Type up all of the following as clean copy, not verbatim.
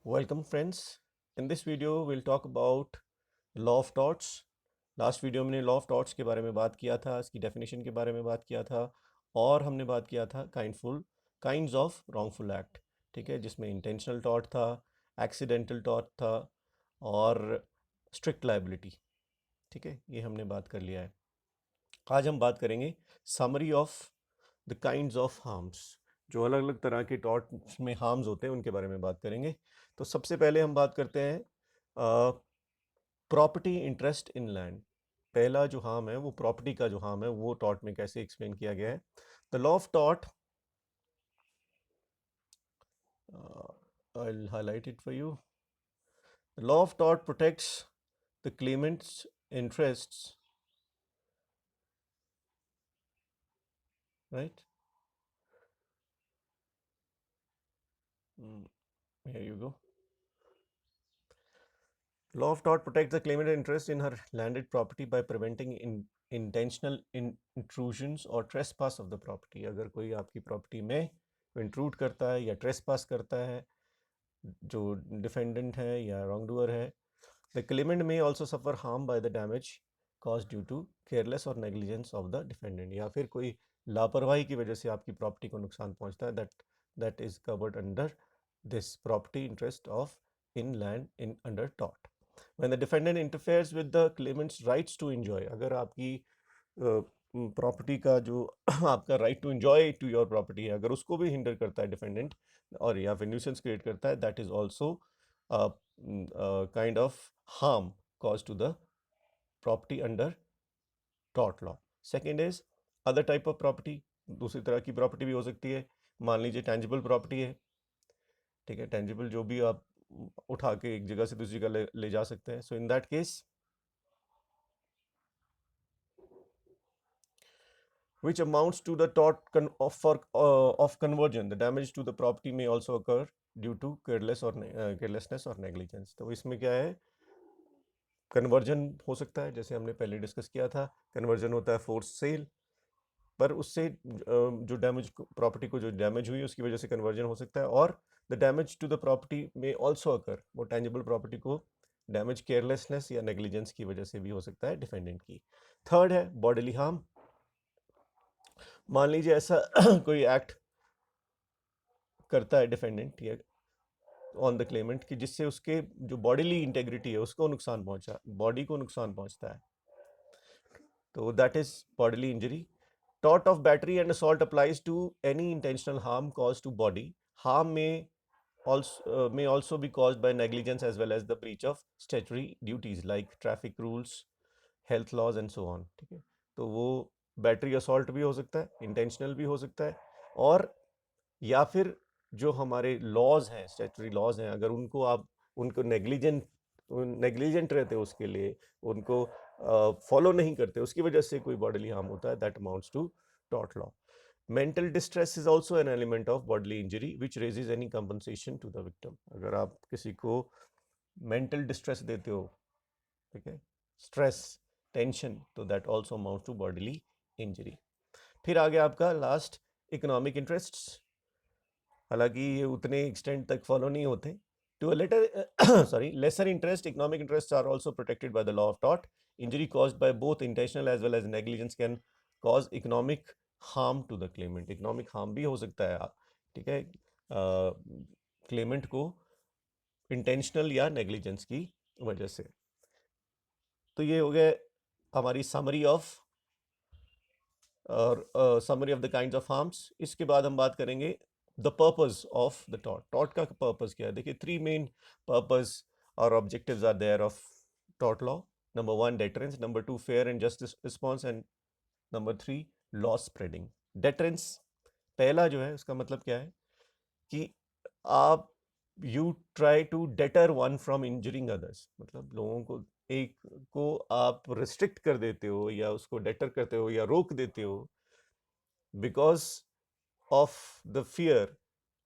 Welcome friends. In this video we'll talk about law of torts. Last video में law of torts के बारे में बात किया था, इसकी डेफिनेशन के बारे में बात किया था और हमने बात किया था काइंड्स ऑफ रॉन्गफुल एक्ट, ठीक है, जिसमें इंटेंशनल टॉर्ट था, एक्सीडेंटल टॉर्ट था और स्ट्रिक्ट लायबिलिटी, ठीक है, ये हमने बात कर लिया है। आज हम बात करेंगे summary of the kinds of harms, जो अलग अलग तरह के टॉर्ट्स में हार्म्स होते हैं उनके बारे में बात करेंगे। तो सबसे पहले हम बात करते हैं प्रॉपर्टी इंटरेस्ट इन लैंड। पहला जो हार्म है वो प्रॉपर्टी का जो हार्म है वो टॉर्ट में कैसे एक्सप्लेन किया गया है। The law of tort, I'll highlight it for you. The law of tort protects the claimant's interests, right? Here you go. Law of tort protects the claimant's interest in her landed property by preventing intentional intrusions or trespass of the property. अगर कोई आपकी property में intrude करता है या trespass करता है, जो डिफेंडेंट है या रॉन्ग डूअर है, the claimant may also suffer harm by the damage cause due to careless और नेग्लिजेंस ऑफ द डिफेंडेंट, या फिर कोई लापरवाही की वजह से आपकी प्रॉपर्टी को नुकसान पहुंचता है, that is covered under this property interest of in land in under tort. When the defendant interferes with the claimant's rights to enjoy, अगर आपकी प्रॉपर्टी का जो आपका right to enjoy to your property है, अगर उसको भी हिंडर करता है डिफेंडेंट और या फिर न्यूसेंस क्रिएट करता है, that is also kind of harm cause to the property under tort law. Second is other type of property, दूसरी तरह की प्रॉपर्टी भी हो सकती है। मान लीजिए टेंजिबल प्रॉपर्टी है, ठीक है, टेंजिबल जो भी आप उठा के एक जगह से दूसरी जगह ले जा सकते हैं। So in that case which amounts to the tort of conversion, the damage to the property may also occur due to carelessness or negligence। तो इसमें क्या है, कन्वर्जन हो सकता है, जैसे हमने पहले डिस्कस किया था, कन्वर्जन होता है फोर्स सेल, पर उससे जो डैमेज प्रॉपर्टी को जो डैमेज हुई उसकी वजह से कन्वर्जन हो सकता है, और the damage to the property may also occur, वो टेंजिबल प्रॉपर्टी को डैमेज केयरलेसनेस या नेग्लिजेंस की वजह से भी हो सकता है डिफेंडेंट की। थर्ड है बॉडीली हार्म। मान लीजिए ऐसा कोई एक्ट करता है डिफेंडेंट या ऑन द क्लेमेंट कि जिससे उसके जो बॉडीली इंटेग्रिटी है उसको नुकसान पहुंचा, बॉडी को नुकसान पहुंचता है, तो that is bodily injury. Tort of battery and assault applies to any intentional harm cause to body. Harm may also be caused by negligence as well as the breach of statutory duties like traffic rules, health laws and so on, ठीक है। तो वो battery assault भी हो सकता है, intentional भी हो सकता है, और या फिर जो हमारे लॉज हैं, स्टैट्यूटरी लॉज हैं, अगर उनको आप उनको नेग्लिजेंट रहते हो, उसके लिए उनको फॉलो नहीं करते, उसकी वजह से कोई बॉडीली हार्म होता है, that amounts to tort law. Mental distress is also an element of bodily injury which raises any compensation to the victim. अगर आप किसी को मेंटल डिस्ट्रेस देते हो, ठीक है, स्ट्रेस, टेंशन, तो that also amounts to bodily injury. फिर आगे आपका लास्ट इकोनॉमिक इंटरेस्ट्स, हालांकि ये उतने एक्सटेंट तक फॉलो नहीं होते। To a letter sorry lesser interest, economic interest are also protected by the law of tort. Injury caused by both intentional as well as negligence can cause economic harm to the claimant. Economic harm भी हो सकता है, ठीक है, Clement को intentional या negligence की वजह से। तो ये हो गया हमारी summary of the kinds of harms. इसके बाद हम बात करेंगे the purpose of the tort. Tort का पर्पस क्या है? देखिए, थ्री मेन पर्पस और objectives are there of tort law. Number one, deterrence, number two, fair and just response, and number three, law spreading. Deterrence पहला जो है उसका मतलब क्या है कि आप you try to deter one from injuring others, मतलब लोगों को, एक को आप रिस्ट्रिक्ट कर देते हो या उसको डेटर करते हो या रोक देते हो because of the fear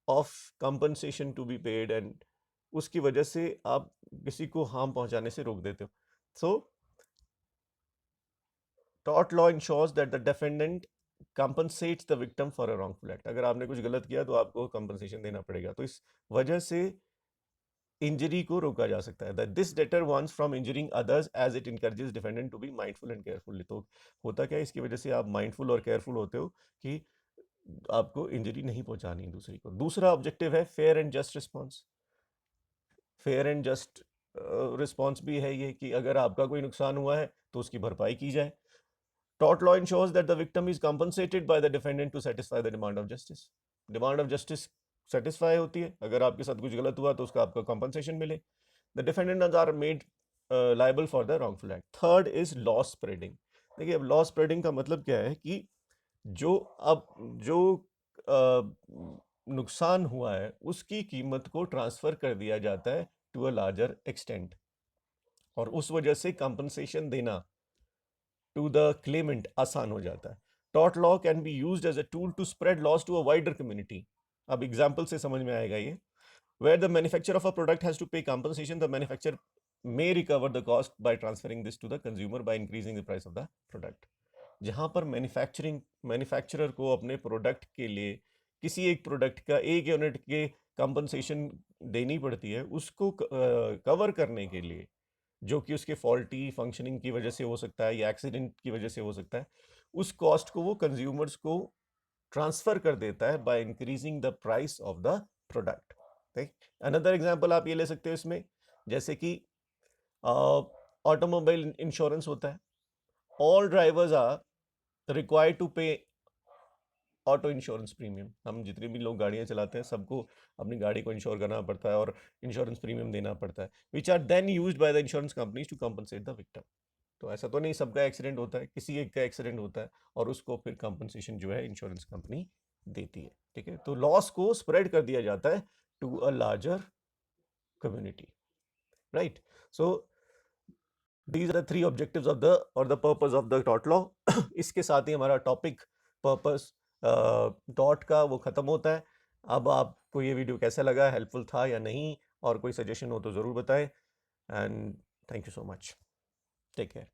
of compensation to be paid, and उसकी वजह से आप किसी को हार्म पहुंचाने से रोक देते हो। So tort law insures that the defendant compensates the victim for a wrongful act। अगर आपने कुछ गलत किया तो आपको कंपनसेशन देना पड़ेगा। तो इस वजह से इंजरी को रोका जा सकता है। This deter ones from injuring others as it encourages defendant to be mindful and careful. तो होता क्या है, इसकी वजह से आप माइंडफुल और केयरफुल होते हो कि आपको इंजरी नहीं पहुंचानी दूसरी को। दूसरा ऑब्जेक्टिव है fair and just response. Fair and just response भी है ये कि अगर आपका कोई नुकसान हुआ है तो उसकी भरपाई की जाए। Tort law ensures that the victim is compensated by the defendant to satisfy the demand of justice. Demand of justice satisfy होती है, अगर आपके साथ कुछ गलत हुआ तो उसका आपको compensation मिले. The defendants are made liable for the wrongful act. Third is loss spreading. देखिए अब loss spreading का मतलब क्या है कि जो नुकसान हुआ है उसकी कीमत को ट्रांसफर कर दिया जाता है टू अ लार्जर एक्सटेंट, और उस वजह से कंपनसेशन देना टू द क्लेमेंट आसान हो जाता है. Tort law can be used as a tool to spread loss to a wider community. अब एग्जांपल से समझ में आएगा ये. Where the manufacturer of a product has to pay compensation, the manufacturer may recover the cost by transferring this to the consumer by increasing the price of the product. जहां पर manufacturer को अपने product के लिए किसी एक product का एक यूनिट के कंपनसेशन देनी पड़ती है, उसको कवर करने के लिए, जो कि उसके फॉल्टी फंक्शनिंग की वजह से हो सकता है या एक्सीडेंट की वजह से हो सकता है, उस कॉस्ट को वो कंज्यूमर्स को ट्रांसफर कर देता है by increasing the price of the product. Another example आप ये ले सकते हो इसमें, जैसे कि ऑटोमोबाइल इंश्योरेंस होता है. All drivers are required to pay auto insurance premium. हम जितने भी लोग गाड़ियां चलाते हैं सबको अपनी गाड़ी को इंश्योर करना पड़ता है और इंश्योरेंस प्रीमियम देना पड़ता है, which are then used by the insurance companies to compensate the victim. तो ऐसा तो नहीं सबका एक्सीडेंट होता है, किसी एक का एक्सीडेंट होता है और उसको फिर कंपनसेशन जो है इंश्योरेंस कंपनी देती है. ठीक है, तो लॉस को स्प्रेड कर दिया जाता है to a larger community. Right, so these are the three objectives of the purpose of the tort law. इसके साथ ही हमारा टॉपिक पर्पस टॉट का वो खत्म होता है. अब आपको ये वीडियो कैसा लगा, हेल्पफुल था या नहीं, और कोई सजेशन हो तो ज़रूर बताएं. And thank you so much. Take care.